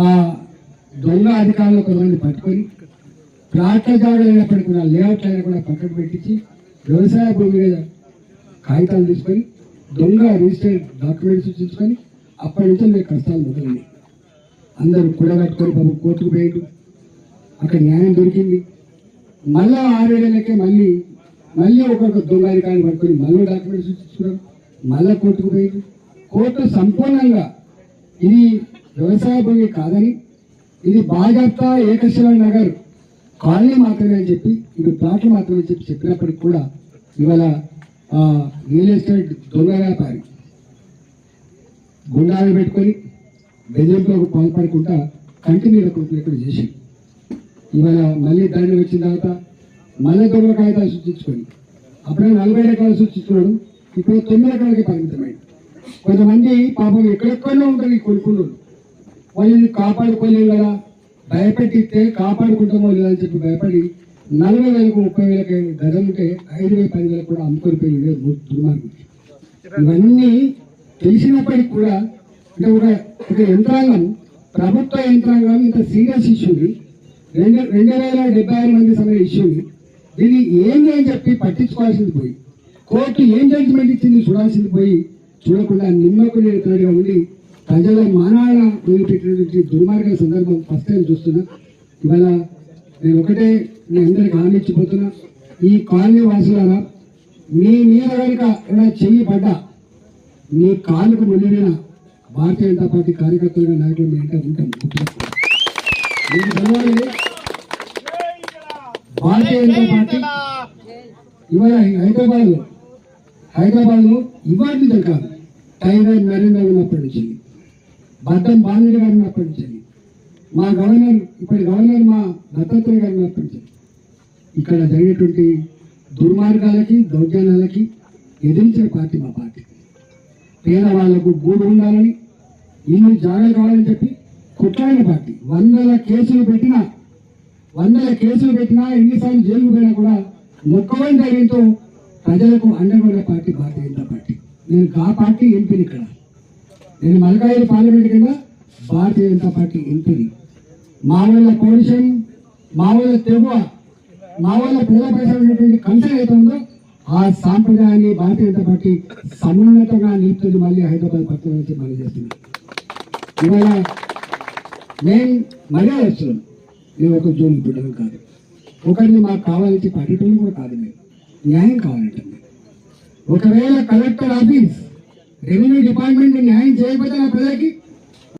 ఆ దొంగ అధికారులు కొంతమంది పట్టుకొని ప్లాట్ల జాగా అయినప్పటికీ కూడా లేఅవుట్లు అయినా కూడా పక్కకు పెట్టించి వ్యవసాయ భూమి మీద కాగితాలు తీసుకొని దొంగ రిజిస్టర్డ్ డాక్యుమెంట్స్ తీసుకొని అప్పటి నుంచి మీకు కష్టాలు మొదలైనవి. అందరూ కూడగట్టుకొని బాబు కోర్టుకు పోయిండు, అక్కడ న్యాయం దొరికింది. మళ్ళా 6 ఏళ్ళకే మళ్ళీ ఒక్కొక్క దొంగ అధికారిని పట్టుకొని మళ్ళీ డాక్యుమెంట్స్ తీసుకున్నారు, మళ్ళా కోర్టుకు పోయింది. కోర్టు సంపూర్ణంగా ఇది వ్యవసాయ భూమి కాదని, ఇది బాజాప్తా ఏకశిలా నగర్ కాలనీ మాత్రమే అని చెప్పి, ఇది ప్లాట్లు మాత్రమే చెప్పి చెప్పినప్పటికి కూడా ఇవాళ రియల్ ఎస్టేట్ దొంగ వ్యాపారి గుండాలు పెట్టుకొని బెదిరింపులకు పాల్పడకుండా కంటి మీద కొట్టుకున్నట్టు చేసి ఇవాళ మళ్ళీ దండ వచ్చిన తర్వాత మళ్ళీ దొంగ కాగితాలు సూచించుకొని అప్పుడే 40 రకాలు సూచించుకున్నాడు, ఇప్పుడు 9 రకాలకి పరిమితమైంది. కొంతమంది పాపం ఎక్కడెక్కడో ఉంటారు ఈ కొనుక్కున్నాడు, వాళ్ళని కాపాడుకోలేము కదా, భయపెట్టిస్తే కాపాడుకుంటామో లేదని చెప్పి భయపడి 40,000కు 30,000కి గజం ఉంటే 5,000 10,000 కూడా అమ్ముకొని పోయి దుర్మార్గులు. ఇవన్నీ తెలిసినప్పటికీ కూడా అంటే ఒక యంత్రాంగం, ప్రభుత్వ యంత్రాంగం ఇంత సీరియస్ ఇష్యూని 2,076 మంది సమయ ఇష్యూని దీన్ని ఏంటి అని చెప్పి పట్టించుకోవాల్సింది పోయి, కోర్టు ఏం జడ్జిమెంట్ ఇచ్చింది చూడాల్సింది పోయి చూడకుండా నిమ్మకు నేరుగా ఉండి ప్రజల మానాల వదిలిపెట్టినటువంటి దుర్మార్గ సందర్భం ఫస్ట్ టైం చూస్తున్నా. ఇవాళ నేను ఒకటే మీ అందరికి హామీ ఇచ్చిపోతున్నా, ఈ కాలనీ వాసులారా మీ మీద కనుక ఇలా చెయ్యి పడ్డా మీ కాలుకు మునిగిన భారతీయ జనతా పార్టీ కార్యకర్తలుగా నాయకులు మీ అంటే ఉంటాం. మీకు తెలవాలి, భారతీయ జనతా పార్టీ ఇవాళ హైదరాబాద్లో ఇవాటి కాదు, టైగర్ నరేంద్ర ఉన్నప్పటి నుంచి, బద్దం బాలరెడ్డి గారు ఉన్నప్పటి నుంచి, మా గవర్నర్ ఇప్పటి గవర్నర్ మా దత్తాత్రేయ గారు ఉన్నప్పటి నుంచి ఇక్కడ జరిగేటువంటి దుర్మార్గాలకి దౌర్జన్యాలకి ఎదిరించిన పార్టీ మా పార్టీ. పేదవాళ్లకు గూడు ఉండాలని, ఇల్లు జాగ్రత్త కావాలని చెప్పి కొట్లాడిన పార్టీ. 100 కేసులు పెట్టినా ఎన్నిసార్లు జైలుకు పోయినా కూడా మొక్కవని ధైర్యంతో ప్రజలకు అండగా పార్టీ భారతీయ జనతా పార్టీ. నేను ఆ పార్టీ ఎంపీని, ఇక్కడ నేను మల్కాయి పార్లమెంట్ కింద భారతీయ జనతా పార్టీ ఎంపీని. మా వాళ్ళ పౌరుషం, మా వాళ్ళ తెగువ, మా వాళ్ళ ప్రజల పైసలు కన్సర్న్ అవుతుందో ఆ సాంప్రదాయాన్ని భారతీయ జనతా పార్టీ సమున్నతంగా నిలుపుతుంది. మళ్ళీ హైదరాబాద్ పక్కన వచ్చి మళ్ళీ చేస్తున్నాను. ఇవాళ నేను మర్యాద వస్తున్నాను, నేను ఒక జోలి బిడ్డలు కాదు, ఒకరిని మాకు కావాలంటే పర్యటన కూడా కాదు, మేము న్యాయం కావాలంటే. ఒకవేళ కలెక్టర్ ఆఫీస్ రెవెన్యూ డిపార్ట్మెంట్ న్యాయం చేయకపోతే నా ప్రజలకి